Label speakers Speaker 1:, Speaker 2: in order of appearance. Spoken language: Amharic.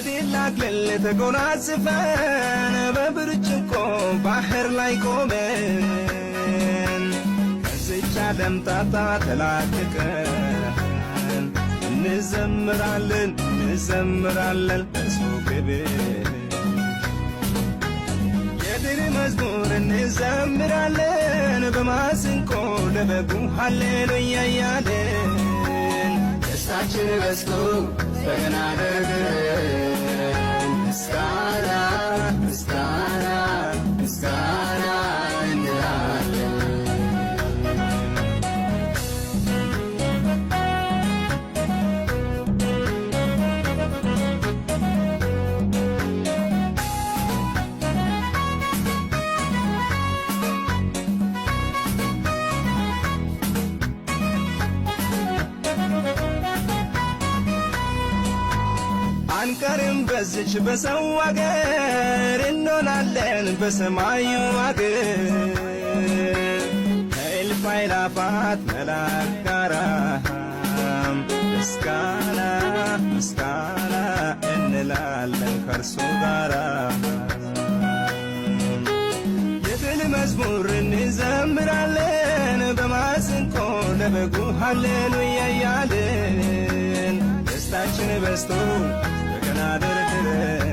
Speaker 1: የድል አክሊል ተጎናጽፈን በብርጭቆ ባህር ላይ ቆመን ከዚች ዓለም ጣጣ ተላቅቀን እንዘምራለን ለእርሱ ክብር የድል መዝሙር እንዘምራለን በማሲንቆ ለበጉ ሃሌሉያ እያልን ደስታችን በዝቶ በገና ደርድረን ምስጋና ምስጋና ምስጋና እንላለን። አንቀርም በዝች በሰው አገር እንሆናለን በሰማዩ አገር ከእልፍ አእላፋት መላእክት ጋራ ምስጋና ምስጋና እንላለን ከእርሱ ጋራ የድል መዝሙር እንዘምራለን በማሲንቆ ለበጉ ሃሌሉያ እያልን ደስታችን በዝቶ በገና ደርድረን